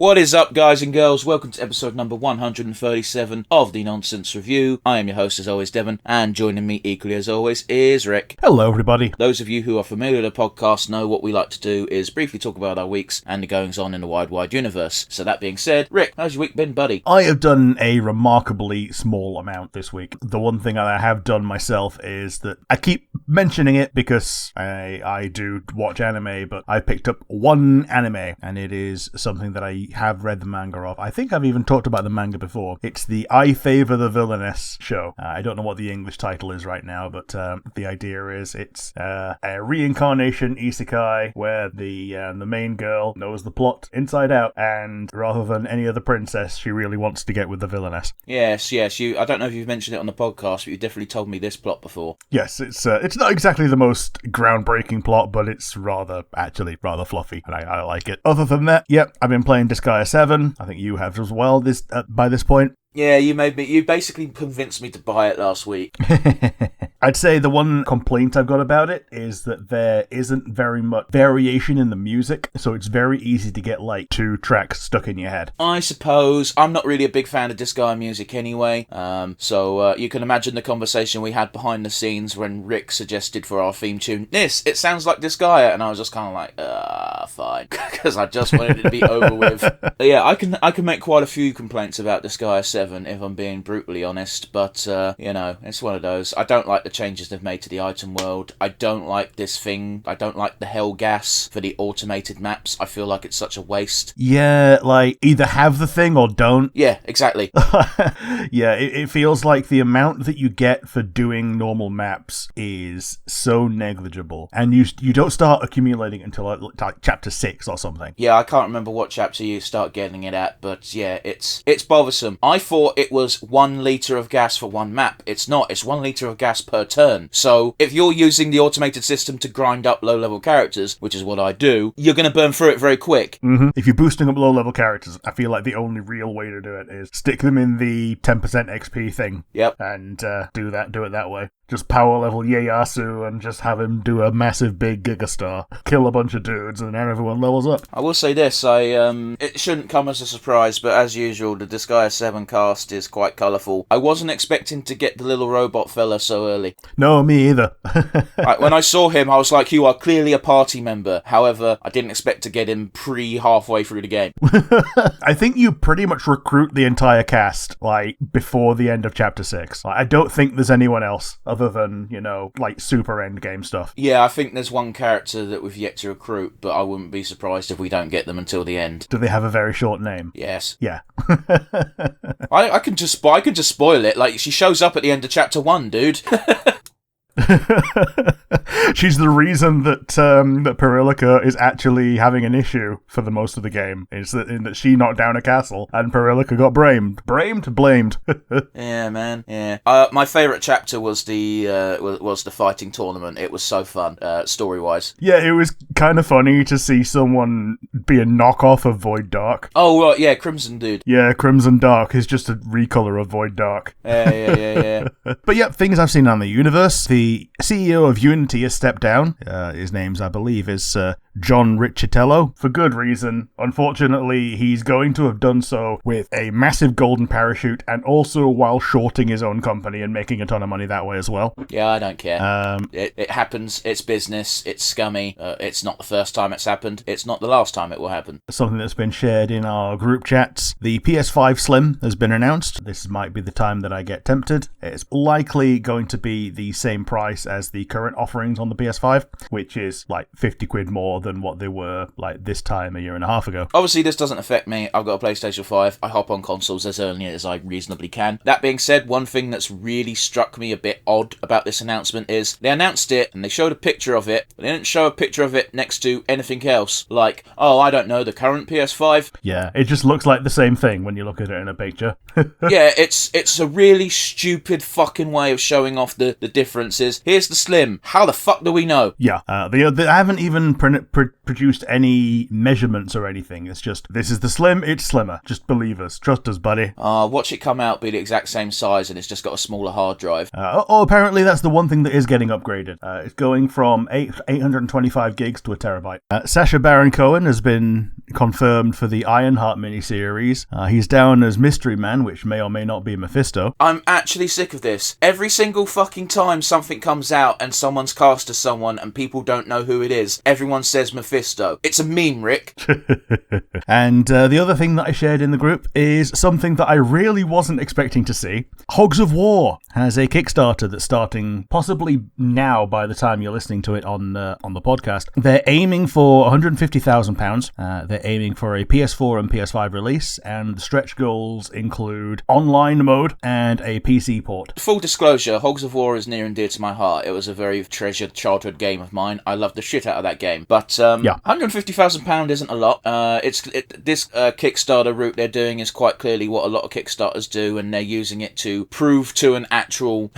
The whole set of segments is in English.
What is up, guys and girls? Welcome to episode number 137 of The Nonsense Review. I am your host, as always, Devon, and joining me equally as always is Rick. Hello, everybody. Those of you who are familiar with the podcast know what we like to do is briefly talk about our weeks and the goings-on in the wide universe. So that being said, Rick, how's your week been, buddy? I have done a remarkably small amount this week. The one thing I have done myself is that I keep mentioning it because I do watch anime, but I picked up one anime, and it is something that I have read the manga of. I think I've even talked about the manga before. It's the I Favor the Villainess show. I don't know what the English title is right now, but the idea is it's a reincarnation isekai where the main girl knows the plot inside out, and rather than any other princess, she really wants to get with the villainess. Yes. I don't know if you've mentioned it on the podcast, but you definitely told me this plot before. Yes, it's not exactly the most groundbreaking plot, but it's rather fluffy, and I like it. Other than that, yep, I've been playing Disgaea 7. I think you have as well by this point. Yeah, you basically convinced me to buy it last week. I'd say the one complaint I've got about it is that there isn't very much variation in the music, so it's very easy to get like 2 tracks stuck in your head. I suppose. I'm not really a big fan of Disgaea music anyway, so you can imagine the conversation we had behind the scenes when Rick suggested for our theme tune, it sounds like Disgaea, and I was just kind of like, fine, because I just wanted it to be over with. But yeah, I can make quite a few complaints about Disgaea 7 if I'm being brutally honest, but it's one of those. I don't like the changes they've made to the item world. I don't like this thing. I don't like the hell gas for the automated maps. I feel like it's such a waste. Yeah, like either have the thing or don't. Yeah, exactly. Yeah, it feels like the amount that you get for doing normal maps is so negligible, and you don't start accumulating until like chapter 6 or something. Yeah, I can't remember what chapter you start getting it at, but yeah, it's bothersome. I thought it was 1 litre of gas for one map. It's not. It's 1 litre of gas per turn. So if you're using the automated system to grind up low-level characters, which is what I do, you're going to burn through it very quick. Mm-hmm. If you're boosting up low-level characters, I feel like the only real way to do it is stick them in the 10% XP thing. Yep. And do it that way. Just power level Ieyasu and just have him do a massive big Gigastar, kill a bunch of dudes, and then everyone levels up. I will say this, it shouldn't come as a surprise, but as usual, the Disgaea 7 cast is quite colourful. I wasn't expecting to get the little robot fella so early. No, me either. When I saw him, I was like, you are clearly a party member. However, I didn't expect to get him halfway through the game. I think you pretty much recruit the entire cast, like, before the end of Chapter 6. Like, I don't think there's anyone else other than, like super endgame stuff. Yeah, I think there's one character that we've yet to recruit, but I wouldn't be surprised if we don't get them until the end. Do they have a very short name? Yes. Yeah. I can just spoil it. Like, she shows up at the end of chapter 1, dude. She's the reason that Perillica is actually having an issue for the most of the game. Is that she knocked down a castle and Perillica got blamed. Yeah, man. Yeah. My favourite chapter was the fighting tournament. It was so fun, story wise. Yeah, it was kind of funny to see someone be a knockoff of Void Dark. Oh right, yeah, Crimson dude. Yeah, Crimson Dark is just a recolor of Void Dark. Yeah. But yeah, things I've seen on the universe. The CEO of Unity has stepped down. His name, I believe, is John Riccitello, for good reason. Unfortunately, he's going to have done so with a massive golden parachute and also while shorting his own company and making a ton of money that way as well. Yeah, I don't care. It happens. It's business. It's scummy. It's not the first time it's happened. It's not the last time it will happen. Something that's been shared in our group chats. The PS5 Slim has been announced. This might be the time that I get tempted. It's likely going to be the same price as the current offerings on the PS5, which is like 50 quid more than what they were like this time a year and a half ago. Obviously, this doesn't affect me. I've got a PlayStation 5. I hop on consoles as early as I reasonably can. That being said, one thing that's really struck me a bit odd about this announcement is they announced it and they showed a picture of it, but they didn't show a picture of it next to anything else. Like, I don't know, the current PS5. Yeah, it just looks like the same thing when you look at it in a picture. Yeah, it's a really stupid fucking way of showing off the differences. Here's the Slim. How the fuck do we know? Yeah, they haven't even produced any measurements or anything. It's just, this is the slim, it's slimmer. Just believe us. Trust us, buddy. Watch it come out, be the exact same size, and it's just got a smaller hard drive. Apparently that's the one thing that is getting upgraded. It's going from 825 gigs to a terabyte. Sacha Baron Cohen has been confirmed for the Ironheart miniseries. He's down as Mystery Man, which may or may not be Mephisto. I'm actually sick of this. Every single fucking time something comes out and someone's cast as someone and people don't know who it is, everyone says Mephisto. It's a meme, Rick. And the other thing that I shared in the group is something that I really wasn't expecting to see. Hogs of War has a Kickstarter that's starting possibly now by the time you're listening to it on the podcast. They're aiming for £150,000. They're aiming for a PS4 and PS5 release, and the stretch goals include online mode and a PC port. Full disclosure, Hogs of War is near and dear to my heart. It was a very treasured childhood game of mine. I loved the shit out of that game. But £150,000 isn't a lot. This Kickstarter route they're doing is quite clearly what a lot of Kickstarters do, and they're using it to prove to an actual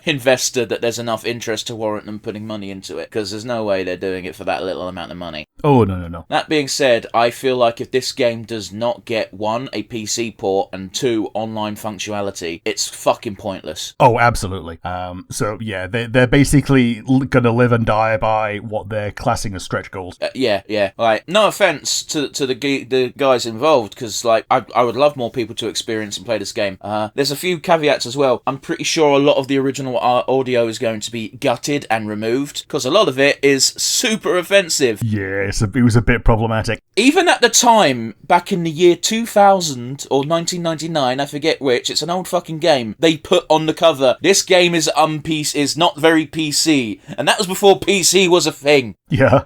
investor that there's enough interest to warrant them putting money into it, because there's no way they're doing it for that little amount of money. Oh, no. That being said, I feel like if this game does not get, 1, a PC port, and 2, online functionality, it's fucking pointless. Oh, absolutely. So, yeah, they're basically going to live and die by what they're classing as stretch goals. Yeah. Like, no offense to the guys involved, because, like, I would love more people to experience and play this game. There's a few caveats as well. I'm pretty sure a lot of the original audio is going to be gutted and removed, because a lot of it is super offensive. Yeah, it was a bit problematic. Even at the time, back in the year 2000 or 1999, I forget which, it's an old fucking game, they put on the cover, this game is not very PC, and that was before PC was a thing. Yeah.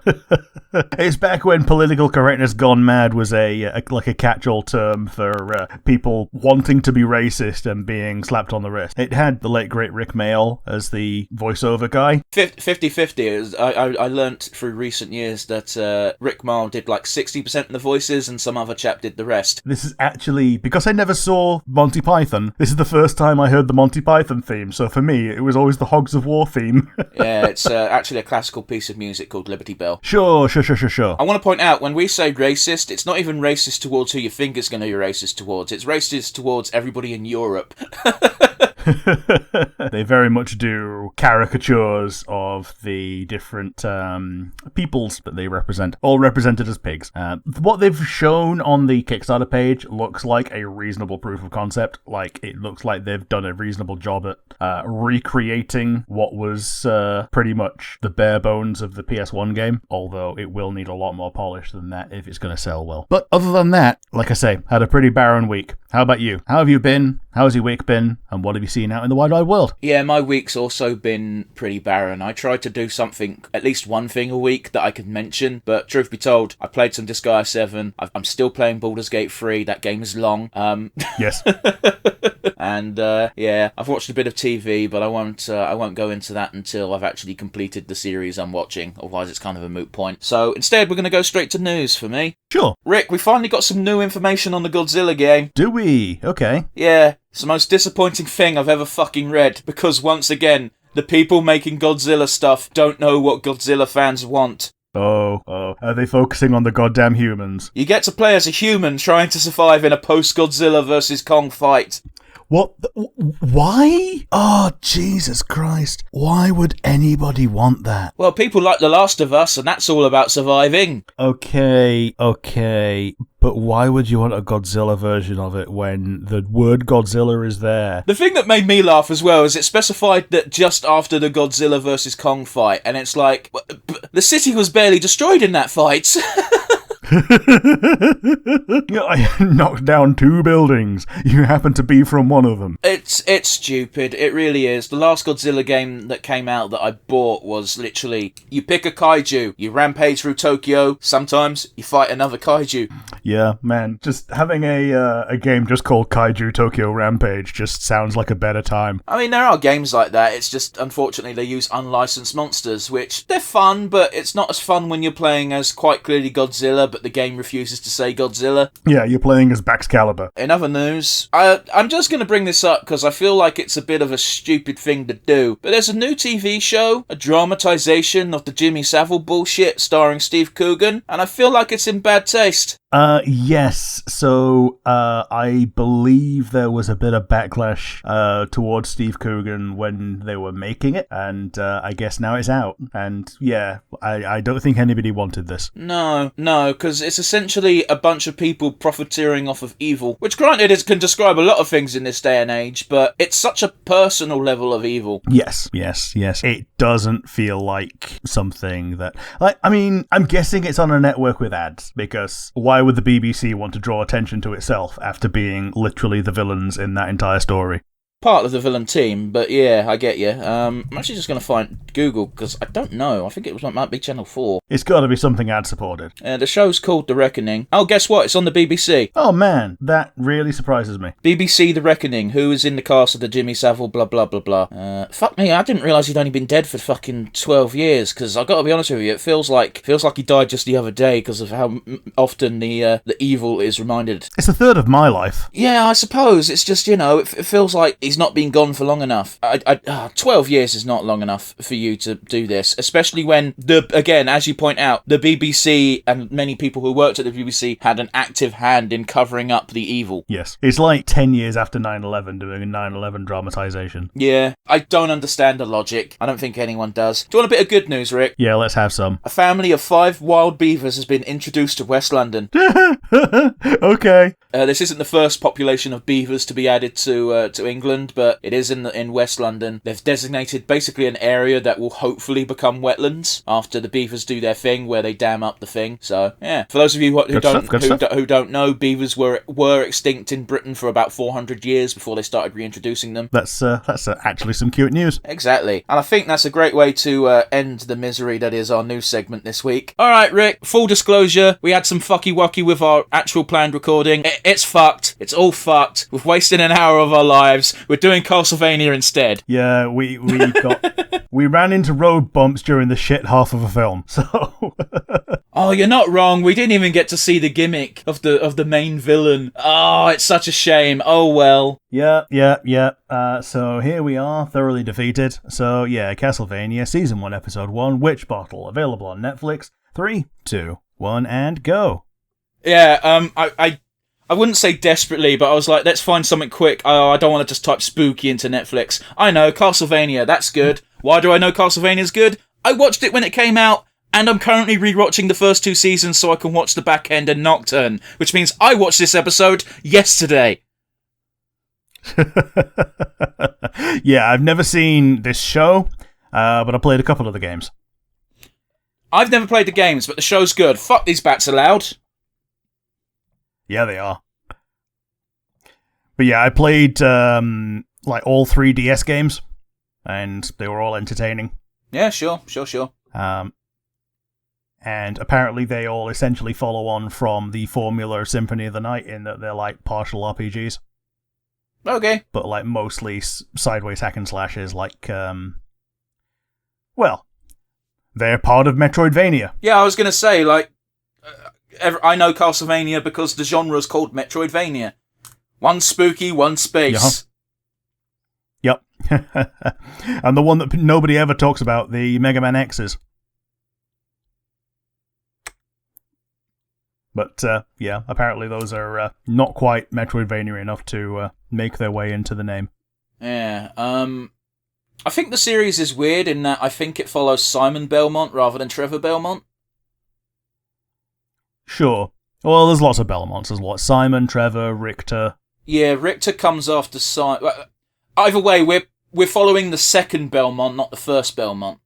It's back when political correctness gone mad was a catch-all term for people wanting to be racist and being slapped on the wrist. It had the late great Rick Mayall as the voiceover guy. 50-50. I learnt through recent years that Rick Mayall did like 60% of the voices and some other chap did the rest. This is actually, because I never saw Monty Python, this is the first time I heard the Monty Python theme, so for me it was always the Hogs of War theme. Yeah, it's actually a classical piece of music called Liberty Bell. Sure. I want to point out, when we say racist, it's not even racist towards who you think it's going to be racist towards. It's racist towards everybody in Europe. They very much do caricatures of the different peoples that they represent, all represented as pigs. What they've shown on the Kickstarter page looks like a reasonable proof of concept. Like, it looks like they've done a reasonable job at recreating what was pretty much the bare bones of the PS1 game, although it will need a lot more polish than that if it's going to sell well. But other than that, like I say, had a pretty barren week. How about you? How have you been? How's your week been? And what have you seen out in the wide world? Yeah, my week's also been pretty barren. I tried to do something, at least one thing a week that I could mention, but truth be told, I played some Disgaea 7. I'm still playing Baldur's Gate 3. That game is long. Yes. And yeah, I've watched a bit of TV, but I won't go into that until I've actually completed the series I'm watching. Otherwise, it's kind of a moot point. So instead, we're going to go straight to news for me. Sure. Rick, we finally got some new information on the Godzilla game. Do we? Okay. Yeah, it's the most disappointing thing I've ever fucking read, because once again, the people making Godzilla stuff don't know what Godzilla fans want. Oh, are they focusing on the goddamn humans? You get to play as a human trying to survive in a post-Godzilla vs. Kong fight. What? Why? Oh, Jesus Christ. Why would anybody want that? Well, people like The Last of Us, and that's all about surviving. Okay. But why would you want a Godzilla version of it when the word Godzilla is there? The thing that made me laugh as well is it specified that just after the Godzilla vs. Kong fight, and it's like, the city was barely destroyed in that fight. I knocked down 2 buildings. You happen to be from one of them. It's stupid. It really is. The last Godzilla game that came out that I bought was literally, you pick a kaiju, you rampage through Tokyo, sometimes you fight another kaiju. Yeah, man. Just having a game just called Kaiju Tokyo Rampage just sounds like a better time. I mean, there are games like that. It's just, unfortunately, they use unlicensed monsters, which, they're fun, but it's not as fun when you're playing as quite clearly Godzilla, but the game refuses to say Godzilla. Yeah, you're playing as Baxcalibur. In other news, I'm just going to bring this up because I feel like it's a bit of a stupid thing to do, but there's a new TV show, a dramatization of the Jimmy Savile bullshit starring Steve Coogan, and I feel like it's in bad taste. Yes. So, I believe there was a bit of backlash towards Steve Coogan when they were making it, and I guess now it's out. And yeah, I don't think anybody wanted this. No, because it's essentially a bunch of people profiteering off of evil, which granted it can describe a lot of things in this day and age, but it's such a personal level of evil. Yes. It doesn't feel like something that... I mean, I'm guessing it's on a network with ads, because why would the BBC want to draw attention to itself after being literally the villains in that entire story? Part of the villain team, but yeah, I get you. I'm actually just going to find Google, because I don't know. I think it might be Channel 4. It's got to be something ad-supported. The show's called The Reckoning. Oh, guess what? It's on the BBC. Oh man, that really surprises me. BBC The Reckoning. Who is in the cast of the Jimmy Savile blah blah blah blah. Fuck me, I didn't realise he'd only been dead for fucking 12 years, because I've got to be honest with you, it feels like he died just the other day because of how often the evil is reminded. It's a third of my life. Yeah, I suppose. It's just, it feels like he's not been gone for long enough. 12 years is not long enough for you to do this, especially when, again, as you point out, the BBC and many people who worked at the BBC had an active hand in covering up the evil. Yes. It's like 10 years after 9/11 doing a 9/11 dramatization. Yeah, I don't understand the logic. I don't think anyone does. Do you want a bit of good news, Rick? Yeah, let's have some. A family of 5 wild beavers has been introduced to West London. Okay. This isn't the first population of beavers to be added to England, but it is in West London. They've designated basically an area that will hopefully become wetlands after the beavers do their thing, where they dam up the thing. So yeah, for those of you who don't know, beavers were extinct in Britain for about 400 years before they started reintroducing them. That's actually some cute news. Exactly, and I think that's a great way to end the misery that is our news segment this week. All right, Rick. Full disclosure: we had some fucky wucky with our actual planned recording. It's fucked. It's all fucked. We've wasted an hour of our lives. We're doing Castlevania instead. Yeah, we ran into road bumps during the shit half of a film. So Oh, you're not wrong. We didn't even get to see the gimmick of the main villain. Oh, it's such a shame. Oh well. Yeah. So here we are, thoroughly defeated. So yeah, Castlevania Season 1, Episode 1, Witch Bottle, available on Netflix. 3, 2, 1, and go. Yeah, I wouldn't say desperately, but I was like, let's find something quick. I don't want to just type spooky into Netflix. I know, Castlevania, that's good. Why do I know Castlevania's good? I watched it when it came out, and I'm currently rewatching the first 2 seasons so I can watch the back end and Nocturne, which means I watched this episode yesterday. Yeah, I've never seen this show, but I played a couple of the games. I've never played the games, but the show's good. Fuck, these bats are loud. Yeah, they are. But yeah, I played like all 3 DS games, and they were all entertaining. Yeah, sure. And apparently they all essentially follow on from the formula Symphony of the Night in that they're like partial RPGs. Okay. But like mostly sideways hack and slashes, like, well, they're part of Metroidvania. Yeah, I was going to say, like, I know Castlevania because the genre's called Metroidvania. One spooky, one space. Yep. And the one that nobody ever talks about, the Mega Man X's. But, yeah, apparently those are not quite Metroidvania enough to make their way into the name. Yeah, I think the series is weird in that I think it follows Simon Belmont rather than Trevor Belmont. Sure. Well, there's lots of Belmonts. There's Simon, Trevor, Richter. Yeah, Richter comes after Simon. Either way, we're following the second Belmont, not the first Belmont.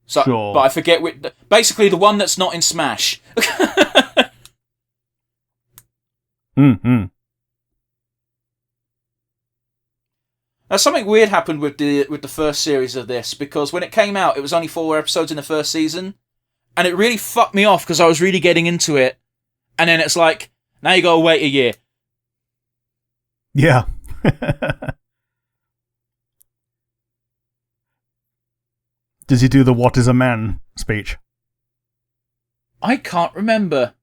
So, sure. But I forget basically the one that's not in Smash. Mm-hmm. Now, something weird happened with the first series of this, because when it came out, it was only 4 episodes in the first season, and it really fucked me off because I was really getting into it, and then it's like, now you gotta wait a year. Yeah. Does he do the "What is a man" speech? I can't remember.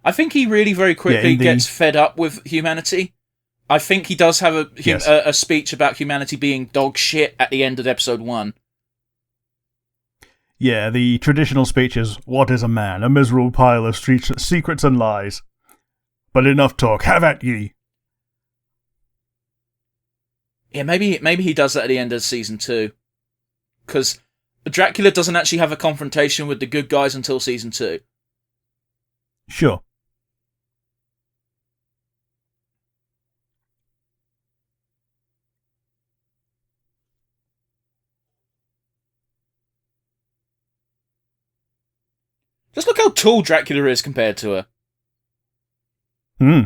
I think he really very quickly gets fed up with humanity. I think he does have a speech about humanity being dog shit at the end of episode 1. Yeah, the traditional speech is, "What is a man? A miserable pile of secrets and lies. But enough talk, have at ye." Yeah, maybe he does that at the end of season 2. Because Dracula doesn't actually have a confrontation with the good guys until season 2. Sure. Just look how tall Dracula is compared to her. Hmm.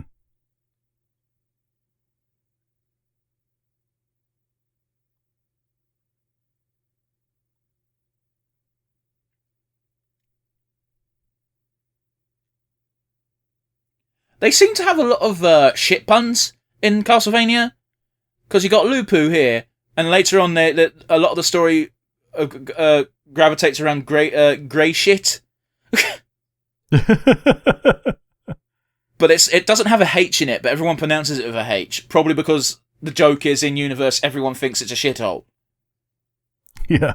They seem to have a lot of shit puns in Castlevania. Because you got Lupu here, and later on, a lot of the story gravitates around grey shit. But it doesn't have a H in it, but everyone pronounces it with a H. Probably because the joke is, in universe, everyone thinks it's a shithole. Yeah.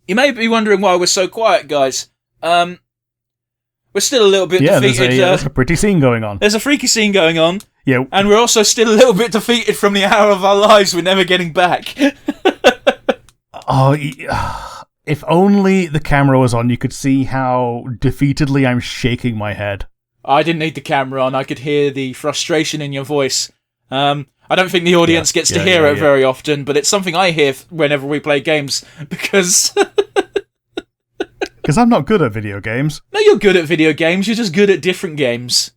You may be wondering why we're so quiet, guys. We're still a little bit defeated. There's a pretty scene going on. There's a freaky scene going on. Yeah. And we're also still a little bit defeated from the hour of our lives we're never getting back. Oh, if only the camera was on, you could see how defeatedly I'm shaking my head. I didn't need the camera on. I could hear the frustration in your voice. I don't think the audience gets to hear it very often, but it's something I hear whenever we play games, because... Because I'm not good at video games. No, you're good at video games. You're just good at different games.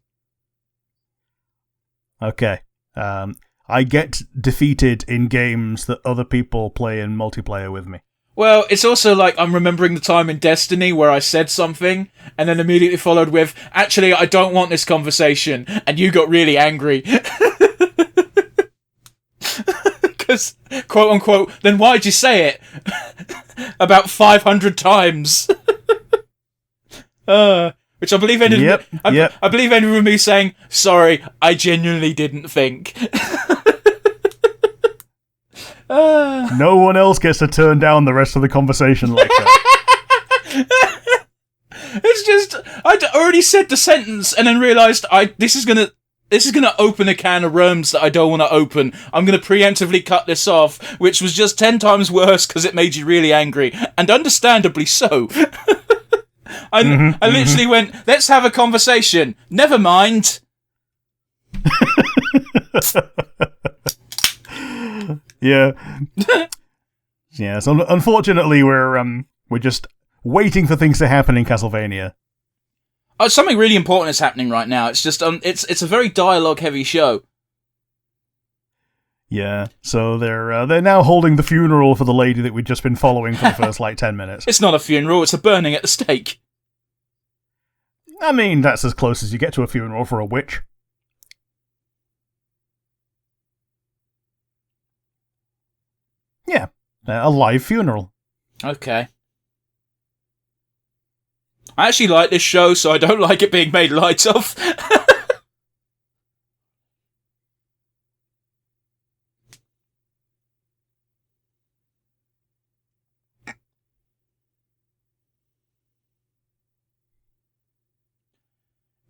Okay. I get defeated in games that other people play in multiplayer with me. Well, it's also like I'm remembering the time in Destiny where I said something and then immediately followed with, "Actually, I don't want this conversation," and you got really angry. Because, quote unquote, then why'd you say it? About 500 times. Which I believe ended. I believe ended with me saying, "Sorry, I genuinely didn't think." No one else gets to turn down the rest of the conversation like that. It's just I'd already said the sentence and then realised this is gonna open a can of worms that I don't want to open. I'm gonna preemptively cut this off, which was just 10 times worse because it made you really angry, and understandably so. I literally went, "Let's have a conversation. Never mind." Yeah. Yeah, so unfortunately we're just waiting for things to happen in Castlevania. Something really important is happening right now. It's just it's a very dialogue heavy show. Yeah, so they're now holding the funeral for the lady that we'd just been following for the first 10 minutes. It's not a funeral, it's a burning at the stake. I mean, that's as close as you get to a funeral for a witch. Yeah, a live funeral. Okay. I actually like this show, so I don't like it being made light of.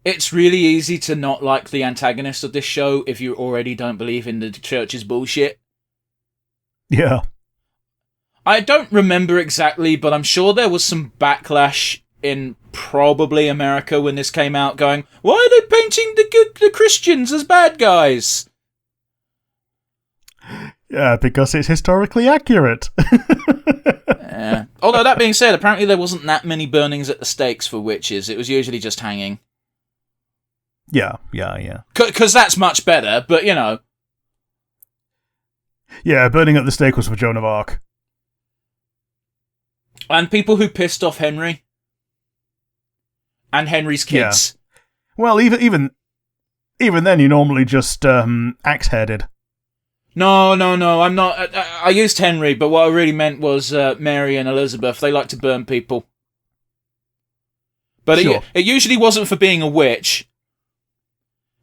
It's really easy to not like the antagonist of this show if you already don't believe in the church's bullshit. Yeah. I don't remember exactly, but I'm sure there was some backlash in probably America when this came out going, "Why are they painting the Christians as bad guys?" Yeah, because it's historically accurate. Yeah. Although that being said, apparently there wasn't that many burnings at the stakes for witches. It was usually just hanging. Yeah. Because that's much better, but you know. Yeah, burning at the stake was for Joan of Arc. And people who pissed off Henry. And Henry's kids. Yeah. Well, even then, you normally just axe-headed. No, I'm not. I used Henry, but what I really meant was Mary and Elizabeth. They like to burn people. But sure. it usually wasn't for being a witch.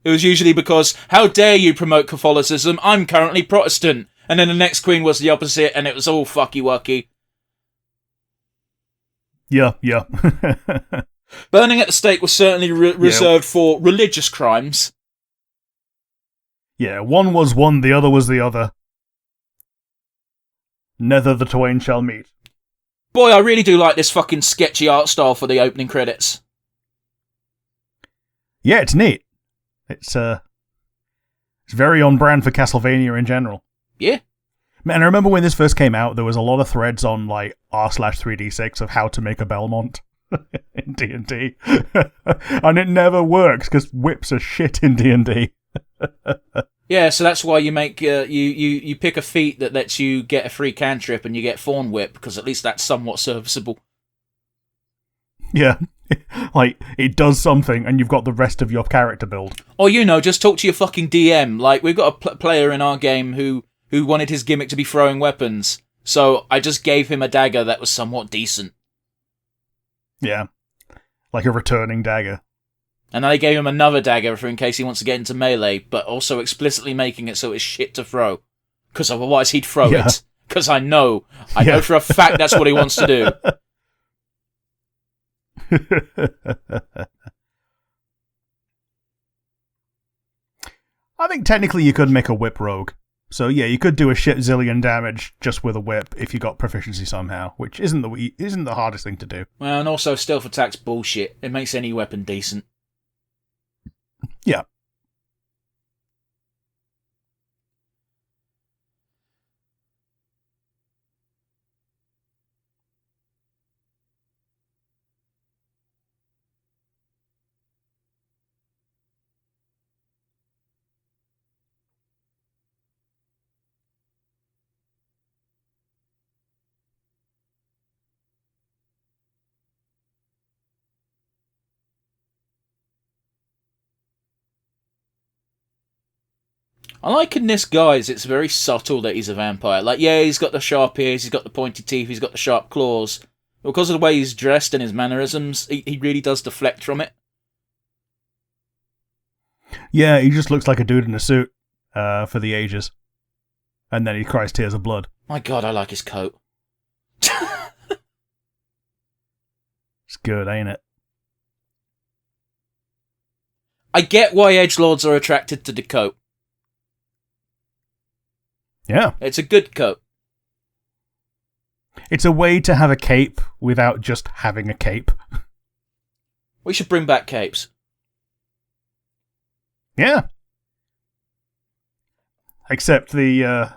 It was usually because, how dare you promote Catholicism? I'm currently Protestant. And then the next queen was the opposite, and it was all fucky-wucky. Yeah. Burning at the stake was certainly reserved for religious crimes. Yeah, one was one, the other was the other. Neither the twain shall meet. Boy, I really do like this fucking sketchy art style for the opening credits. Yeah, it's neat. It's very on brand for Castlevania in general. Yeah. Man, I remember when this first came out, there was a lot of threads on like r/3d6 of how to make a Belmont. In D&D. And it never works because whips are shit in D&D. Yeah, so that's why you make you pick a feat that lets you get a free cantrip and you get Thorn Whip, because at least that's somewhat serviceable. Yeah. Like, it does something and you've got the rest of your character build. Or, just talk to your fucking DM. Like, we've got a player in our game who wanted his gimmick to be throwing weapons, so I just gave him a dagger that was somewhat decent. Yeah. Like a returning dagger. And then I gave him another dagger for in case he wants to get into melee, but also explicitly making it so it's shit to throw. Because otherwise he'd throw it. Because I know for a fact that's what he wants to do. I think technically you could make a whip rogue. So yeah, you could do a shit zillion damage just with a whip if you got proficiency somehow, which isn't the hardest thing to do. Well, and also stealth attack's bullshit. It makes any weapon decent. Yeah. I like in this guise, it's very subtle that he's a vampire. Like, yeah, he's got the sharp ears, he's got the pointy teeth, he's got the sharp claws. But because of the way he's dressed and his mannerisms, he really does deflect from it. Yeah, he just looks like a dude in a suit for the ages. And then he cries tears of blood. My God, I like his coat. It's good, ain't it? I get why edgelords are attracted to the coat. Yeah. It's a good coat. It's a way to have a cape without just having a cape. We should bring back capes. Yeah. Except I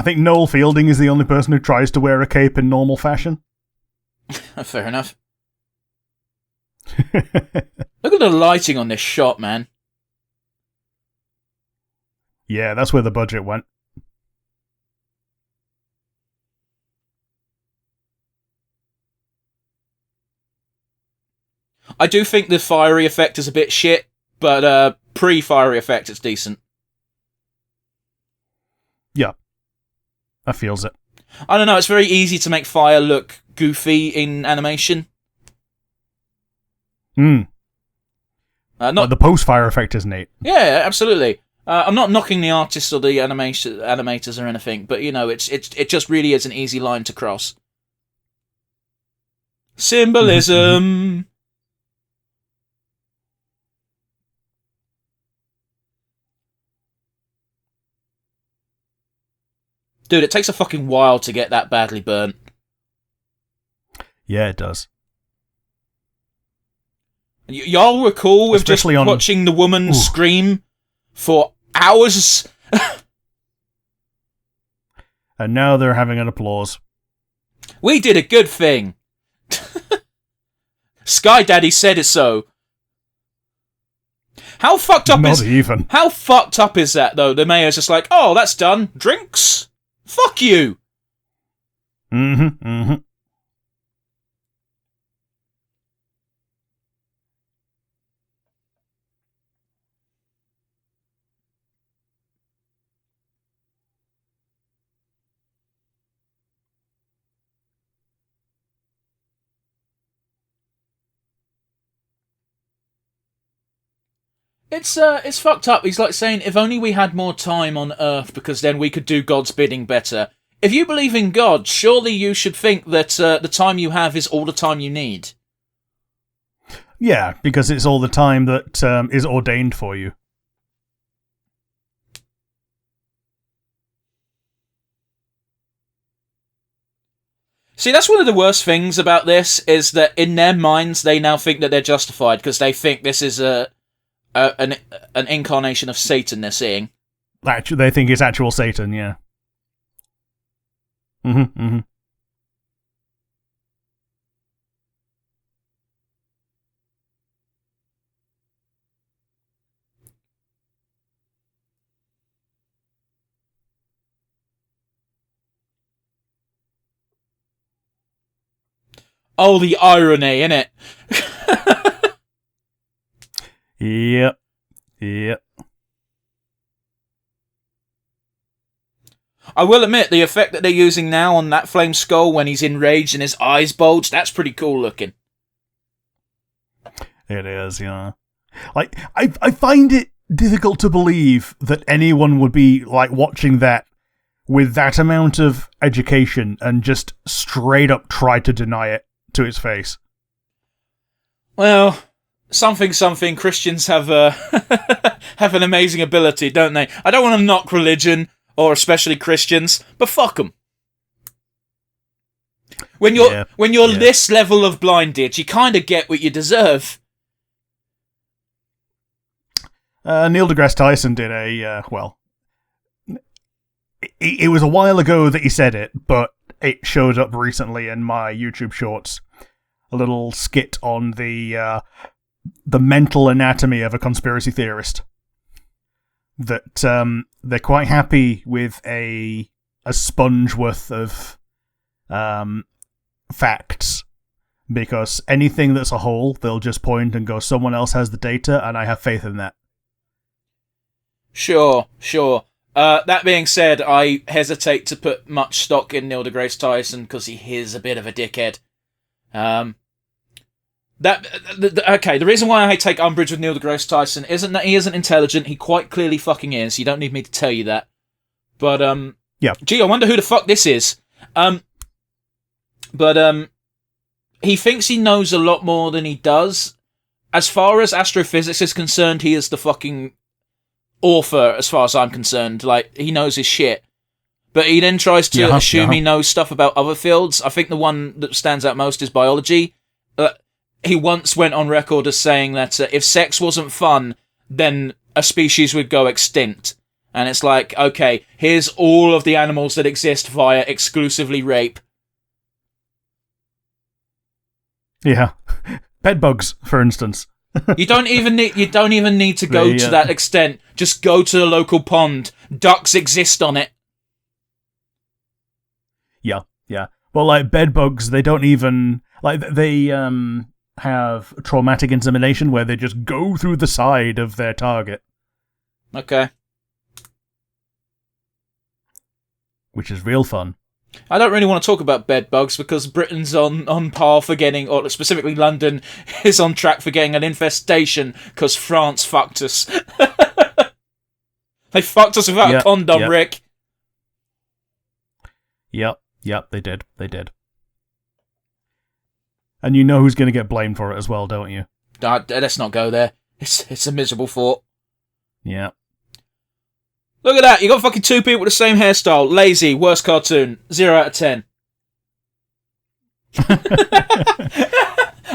think Noel Fielding is the only person who tries to wear a cape in normal fashion. Fair enough. Look at the lighting on this shot, man. Yeah, that's where the budget went. I do think the fiery effect is a bit shit, but pre-fiery effect it's decent. Yeah. That feels it. I don't know, it's very easy to make fire look goofy in animation. The post-fire effect is neat. Yeah, absolutely. I'm not knocking the artists or the animators or anything, but it just really is an easy line to cross. Symbolism. Dude, it takes a fucking while to get that badly burnt. Yeah, it does. Y'all were cool with especially just watching the woman scream for hours? And now they're having an applause. We did a good thing. Sky Daddy said it so. How fucked up How fucked up is that, though? The mayor's just like, oh, that's done. Drinks? Fuck you. Mm-hmm. Mm-hmm. It's fucked up. He's like saying, if only we had more time on Earth, because then we could do God's bidding better. If you believe in God, surely you should think that the time you have is all the time you need. Yeah, because it's all the time that is ordained for you. See, that's one of the worst things about this, is that in their minds they now think that they're justified because they think this is an incarnation of Satan they're seeing. Actually, they think it's actual Satan, yeah. Mm-hmm, mm-hmm. Oh, the irony, innit? Yep. Yep. I will admit, the effect that they're using now on that Flame Skull when he's enraged and his eyes bulge, that's pretty cool looking. It is, yeah. Like, I find it difficult to believe that anyone would be, like, watching that with that amount of education and just straight up try to deny it to his face. Well, something Christians have have an amazing ability, don't they? I don't want to knock religion, or especially Christians, but fuck them. When you're this level of blinded, you kind of get what you deserve. Neil deGrasse Tyson did a, well, it was a while ago that he said it, but it showed up recently in my YouTube shorts. A little skit on the mental anatomy of a conspiracy theorist. That they're quite happy with a sponge worth of facts, because anything that's a hole, they'll just point and go, someone else has the data, and I have faith in that. Sure. That being said, I hesitate to put much stock in Neil deGrasse Tyson because he is a bit of a dickhead. The reason why I take umbrage with Neil deGrasse Tyson isn't that he isn't intelligent. He quite clearly fucking is. You don't need me to tell you that. But yeah. Gee, I wonder who the fuck this is. He thinks he knows a lot more than he does. As far as astrophysics is concerned, he is the fucking author, as far as I'm concerned. Like, he knows his shit. But he then tries to assume he knows stuff about other fields. I think the one that stands out most is biology. He once went on record as saying that if sex wasn't fun, then a species would go extinct. And it's like, okay, here's all of the animals that exist via exclusively rape. Yeah. Bedbugs, for instance. You don't even need to go to that extent. Just go to the local pond. Ducks exist on it. Yeah. Well, like, bedbugs, they don't even... Like, they have traumatic insemination where they just go through the side of their target. Okay. Which is real fun. I don't really want to talk about bedbugs because Britain's on par for getting, or specifically London, is on track for getting an infestation because France fucked us. They fucked us without a condom, Rick. Yep, they did. And you know who's going to get blamed for it as well, don't you? Let's not go there. It's a miserable thought. Yeah. Look at that, you got fucking two people with the same hairstyle. Lazy, worst cartoon. 0 out of 10.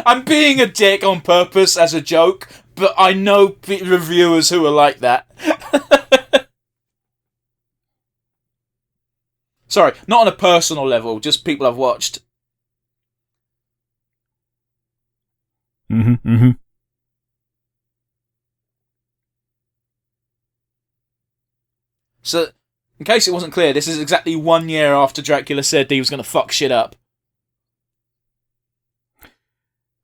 I'm being a dick on purpose as a joke, but I know reviewers who are like that. Sorry, not on a personal level, just people I've watched. Mm-hmm. So In case it wasn't clear, this is exactly 1 year after Dracula said he was going to fuck shit up.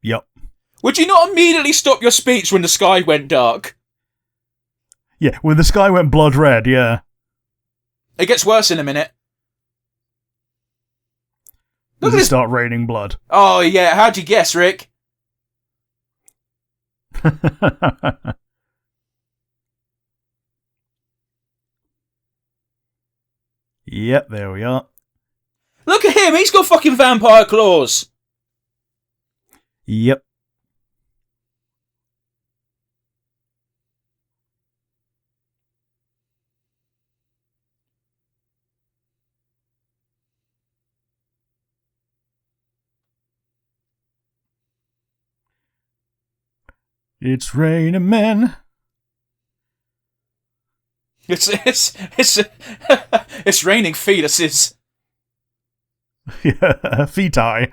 Yep. Would you not immediately stop your speech when the sky went dark? Yeah, when the sky went blood red, yeah. It gets worse in a minute. Does it start raining blood? Oh, yeah. How'd you guess, Rick? Yep, there we are. Look at him. He's got fucking vampire claws. Yep. It's raining men. It's it's raining fetuses. Yeah, feti.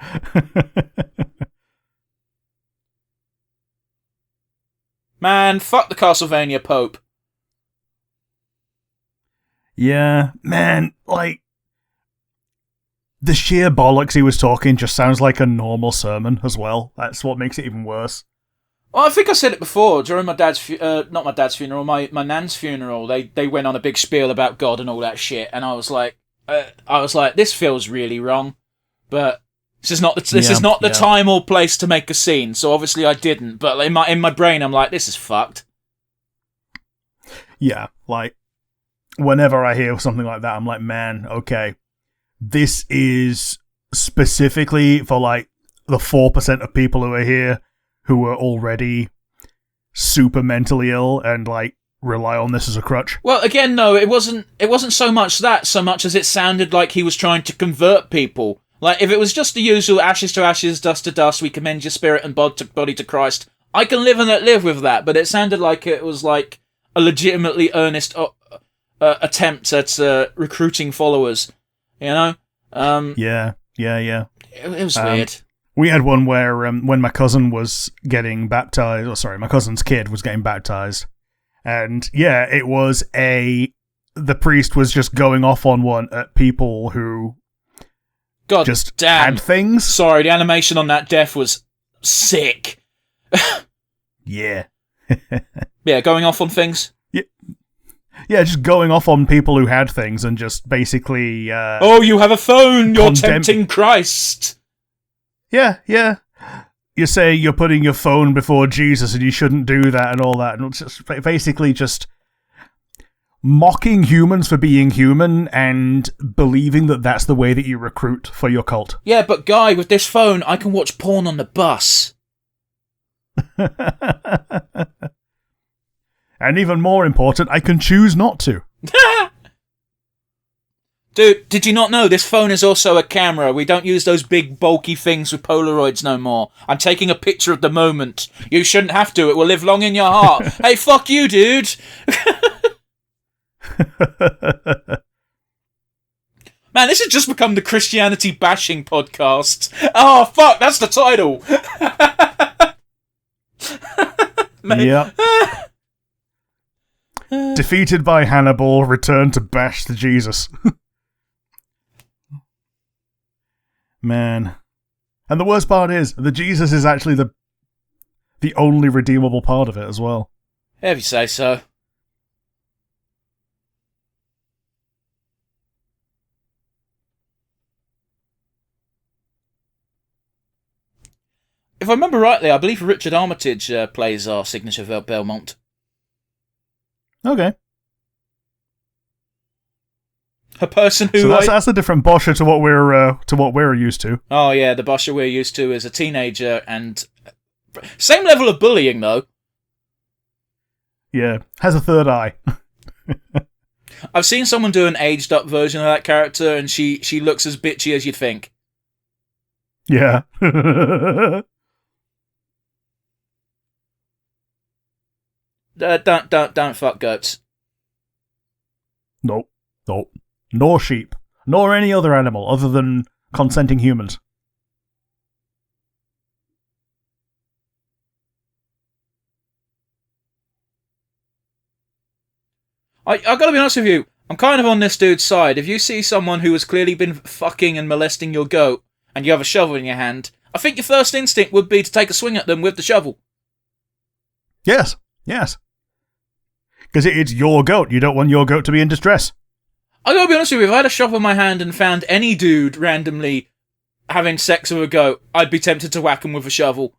Man, fuck the Castlevania Pope. Yeah, man, like, the sheer bollocks he was talking just sounds like a normal sermon as well. That's what makes it even worse. Well, I think I said it before during my dad's, not my dad's funeral, my nan's funeral. They went on a big spiel about God and all that shit, and I was like, this feels really wrong, but this is not the time or place to make a scene. So obviously I didn't, but in my brain I'm like, this is fucked. Yeah, like, whenever I hear something like that, I'm like, man, okay, this is specifically for like the 4% of people who are here who are already super mentally ill and like rely on this as a crutch. Well, again, no, it wasn't so much that, so much as it sounded like he was trying to convert people. Like, if it was just the usual ashes to ashes, dust to dust, we commend your spirit and body to Christ, I can live and let live with that, but it sounded like it was like a legitimately earnest attempt at recruiting followers, you know? Yeah. It was weird. We had one where when my cousin was getting baptized, my cousin's kid was getting baptized, and yeah, it was the priest was just going off on one at people who had things. Sorry, the animation on that death was sick. Yeah. Yeah, going off on things. Yeah, just going off on people who had things and just basically... oh, you have a phone! You're tempting Christ! Yeah. You say you're putting your phone before Jesus and you shouldn't do that and all that. And it's just basically just mocking humans for being human and believing that that's the way that you recruit for your cult. Yeah, but Guy, with this phone, I can watch porn on the bus. And even more important, I can choose not to. Dude, did you not know this phone is also a camera? We don't use those big bulky things with Polaroids no more. I'm taking a picture of the moment. You shouldn't have to. It will live long in your heart. Hey, fuck you, dude. Man, this has just become the Christianity bashing podcast. Oh, fuck, that's the title. Yep. Defeated by Hannibal, return to bash the Jesus. Man. And the worst part is, the Jesus is actually the only redeemable part of it as well. If you say so. If I remember rightly, I believe Richard Armitage plays our signature Belmont. Okay. A person who... So that's a different Boscher to what we're used to. Oh yeah, the Boscher we're used to is a teenager and... Same level of bullying, though. Yeah, has a third eye. I've seen someone do an aged-up version of that character, and she looks as bitchy as you'd think. Yeah. Don't fuck goats. Nope. Nor sheep. Nor any other animal other than consenting humans. I gotta be honest with you, I'm kind of on this dude's side. If you see someone who has clearly been fucking and molesting your goat, and you have a shovel in your hand, I think your first instinct would be to take a swing at them with the shovel. Yes. Because it's your goat. You don't want your goat to be in distress. I gotta be honest with you, if I had a shovel in my hand and found any dude randomly having sex with a goat, I'd be tempted to whack him with a shovel.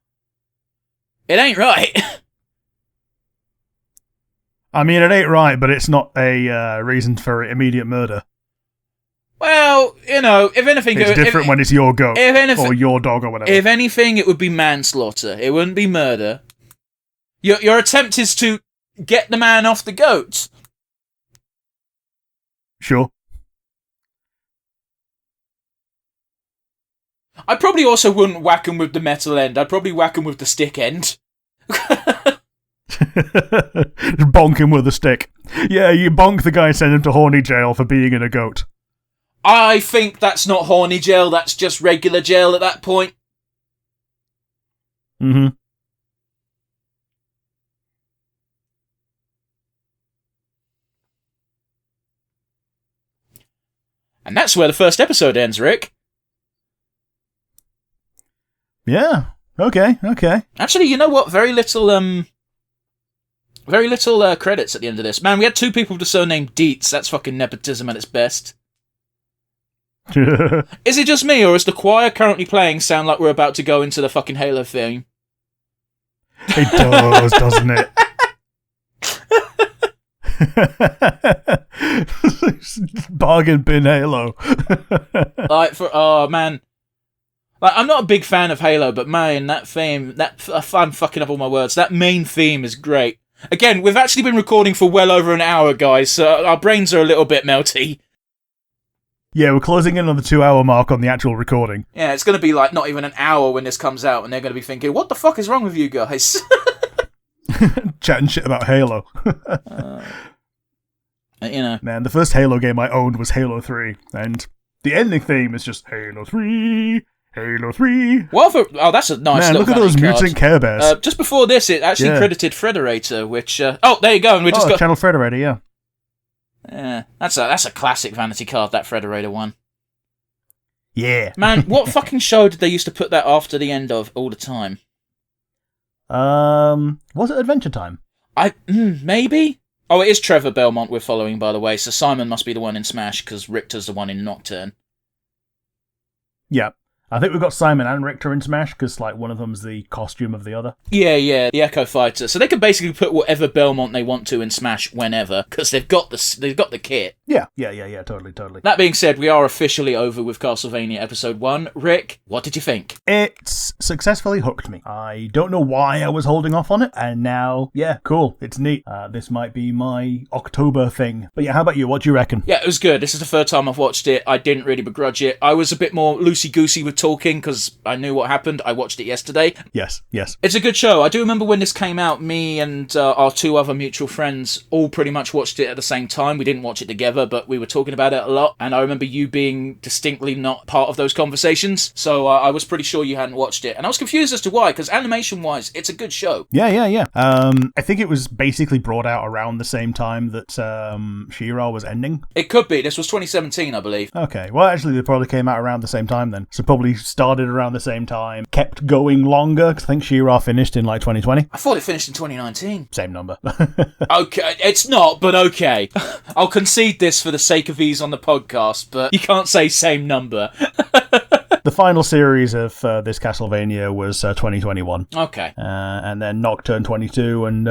It ain't right. I mean, it ain't right, but it's not a reason for immediate murder. Well, if anything... It's different when it's your goat, or your dog, or whatever. If anything, it would be manslaughter. It wouldn't be murder. Your attempt is to get the man off the goat. Sure. I probably also wouldn't whack him with the metal end. I'd probably whack him with the stick end. Bonk him with a stick. Yeah, you bonk the guy and send him to horny jail for being in a goat. I think that's not horny jail, that's just regular jail at that point. Mm-hmm. And that's where the first episode ends, Rick. Yeah, okay. Actually, you know what? Very little credits at the end of this. Man, we had 2 people with the surname Dietz. That's fucking nepotism at its best. Is it just me, or is the choir currently playing sound like we're about to go into the fucking Halo theme? It does, doesn't it? Bargain bin Halo. Oh man. Like, I'm not a big fan of Halo, but man, that theme, I'm fucking up all my words. That main theme is great. Again, we've actually been recording for well over an hour, guys, so our brains are a little bit melty. Yeah, we're closing in on the 2-hour mark on the actual recording. Yeah, it's going to be like not even an hour when this comes out, and they're going to be thinking, what the fuck is wrong with you guys? Chatting shit about Halo. Man, the first Halo game I owned was Halo 3, and the ending theme is just Halo 3, Halo 3. Oh, that's a nice Man, little look at those mutant Care Bears. Just before this, it actually credited Frederator, which... oh, there you go, and we just got... Channel Frederator, yeah. Yeah, that's a classic vanity card, that Frederator one. Yeah. Man, what fucking show did they used to put that after the end of all the time? Was it Adventure Time? Maybe? Oh, it is Trevor Belmont we're following, by the way, so Simon must be the one in Smash, because Richter's the one in Nocturne. Yeah. I think we've got Simon and Richter in Smash, because one of them's the costume of the other. Yeah, the Echo Fighter. So they can basically put whatever Belmont they want to in Smash whenever, because they've got the kit. Yeah, totally. That being said, we are officially over with Castlevania Episode 1. Rick, what did you think? It's successfully hooked me. I don't know why I was holding off on it, and now, yeah, cool, it's neat. This might be my October thing. But yeah, how about you? What do you reckon? Yeah, it was good. This is the third time I've watched it. I didn't really begrudge it. I was a bit more loosey-goosey with talking, because I knew what happened. I watched it yesterday. Yes. It's a good show. I do remember when this came out, me and our 2 other mutual friends all pretty much watched it at the same time. We didn't watch it together, but we were talking about it a lot, and I remember you being distinctly not part of those conversations, so I was pretty sure you hadn't watched it, and I was confused as to why, because animation-wise, it's a good show. Yeah. I think it was basically brought out around the same time that She-Ra was ending. It could be. This was 2017, I believe. Okay, well, actually, they probably came out around the same time then, so probably started around the same time, kept going longer, because I think She-Ra finished in 2020. I thought it finished in 2019. Same number. Okay, it's not, but okay. I'll concede this for the sake of ease on the podcast, but you can't say same number. The final series of this Castlevania was 2021. Okay. And then Nocturne 22, and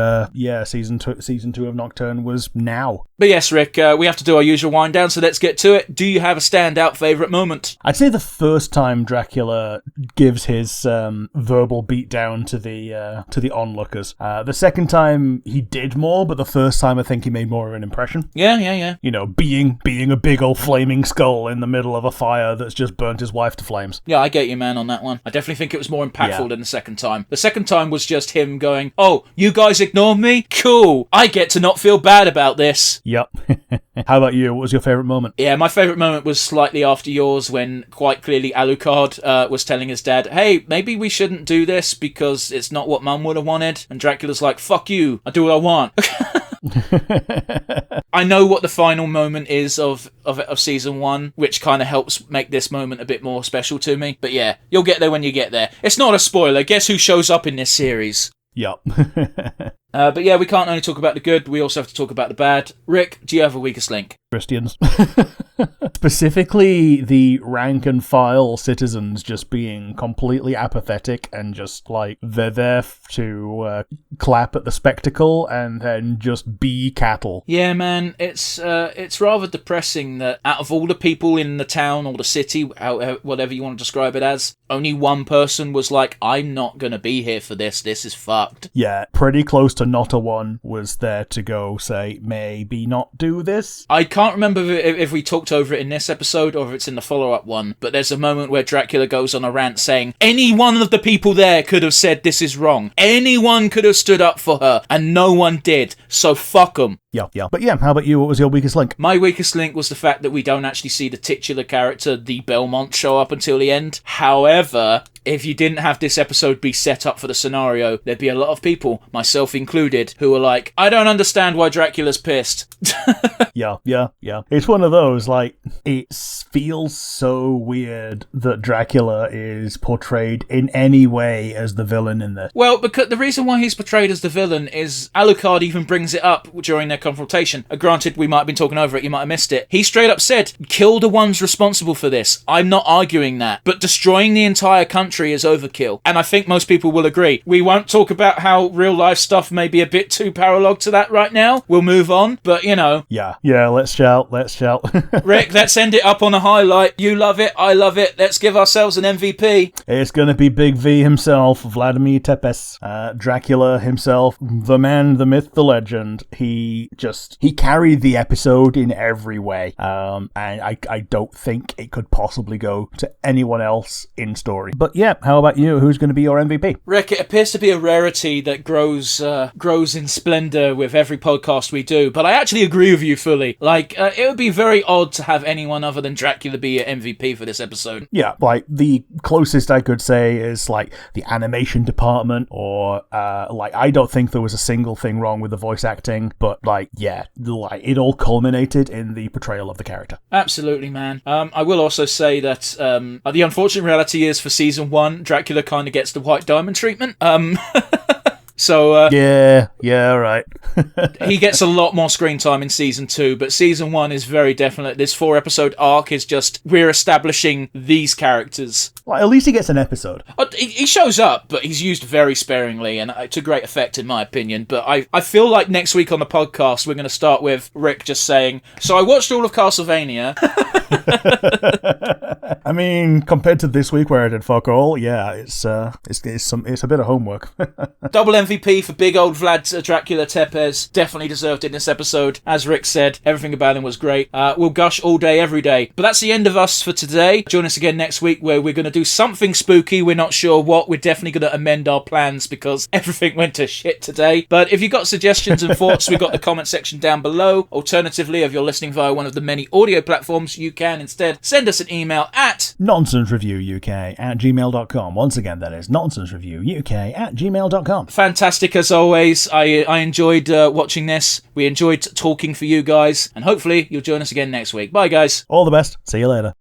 season 2 of Nocturne was now. But yes, Rick, we have to do our usual wind down, so let's get to it. Do you have a standout favourite moment? I'd say the first time Dracula gives his verbal beatdown to the onlookers. The second time he did more, but the first time I think he made more of an impression. Yeah. You know, being a big old flaming skull in the middle of a fire that's just burnt his wife to flames. Yeah, I get you, man, on that one. I definitely think it was more impactful than the second time. The second time was just him going, oh, you guys ignored me? Cool. I get to not feel bad about this. Yep. How about you? What was your favourite moment? Yeah, my favourite moment was slightly after yours, when quite clearly Alucard was telling his dad, hey, maybe we shouldn't do this because it's not what Mum would have wanted. And Dracula's like, fuck you, I do what I want. I know what the final moment is of season 1, which kind of helps make this moment a bit more special to me. But yeah, you'll get there when you get there. It's not a spoiler. Guess who shows up in this series? Yup. But yeah, we can't only talk about the good, we also have to talk about the bad. Rick, do you have a weakest link? Christians. Specifically, the rank and file citizens just being completely apathetic and just like they're there to clap at the spectacle and then just be cattle. Yeah, man, it's rather depressing that out of all the people in the town or the city, whatever you want to describe it as, only one person was like, I'm not gonna be here for this. This is fucked. Yeah, pretty close to not a one was there to go say, maybe not do this. I can't remember if we talked over it in this episode or if it's in the follow-up one, but there's a moment where Dracula goes on a rant saying, any one of the people there could have said this is wrong. Anyone could have stood up for her, and no one did, so fuck them. Yeah. But yeah, how about you? What was your weakest link? My weakest link was the fact that we don't actually see the titular character, the Belmont, show up until the end. However, if you didn't have this episode be set up for the scenario, there'd be a lot of people, myself included, who are like, I don't understand why Dracula's pissed. Yeah. It's one of those, like, it feels so weird that Dracula is portrayed in any way as the villain in this. Well, because the reason why he's portrayed as the villain is Alucard even brings it up during their confrontation. Granted, we might have been talking over it, you might have missed it. He straight up said, kill the ones responsible for this. I'm not arguing that. But destroying the entire country is overkill. And I think most people will agree. We won't talk about how real life stuff may be a bit too parallel to that right now. We'll move on. But, you know. Yeah, let's shout. Rick, let's end it up on a highlight. You love it, I love it. Let's give ourselves an MVP. It's gonna be Big V himself, Vladimir Tepes. Dracula himself, the man, the myth, the legend. He carried the episode in every way. And I don't think it could possibly go to anyone else in story. But yeah, how about you? Who's going to be your MVP? Rick, it appears to be a rarity that grows in splendor with every podcast we do, but I actually agree with you fully. Like, it would be very odd to have anyone other than Dracula be your MVP for this episode. Yeah, like, the closest I could say is, like, the animation department, or, like, I don't think there was a single thing wrong with the voice acting, but, like, yeah, like, it all culminated in the portrayal of the character. Absolutely, man. I will also say that the unfortunate reality is for season 1, Dracula kind of gets the White Diamond treatment. So yeah, right. he gets a lot more screen time in season 2, but season 1 is very definite. This 4-episode arc is just, we're establishing these characters. Well, at least he gets an episode. He shows up, but he's used very sparingly, and to great effect in my opinion. But I feel like next week on the podcast we're going to start with Rick just saying, so I watched all of Castlevania. I mean, compared to this week where I did fuck all, yeah, it's a bit of homework. Double MVP for big old Vlad Dracula Tepes. Definitely deserved it in this episode. As Rick said, everything about him was great. We'll gush all day, every day. But that's the end of us for today. Join us again next week where we're going to do something spooky. We're not sure what. We're definitely going to amend our plans because everything went to shit today. But if you've got suggestions and thoughts, we've got the comment section down below. Alternatively, if you're listening via one of the many audio platforms, you can instead send us an email at nonsensereviewuk@gmail.com. Once again, that is nonsensereviewuk@gmail.com. Fantastic as always. I enjoyed watching this. We enjoyed talking for you guys, and hopefully you'll join us again next week. Bye, guys. All the best. See you later.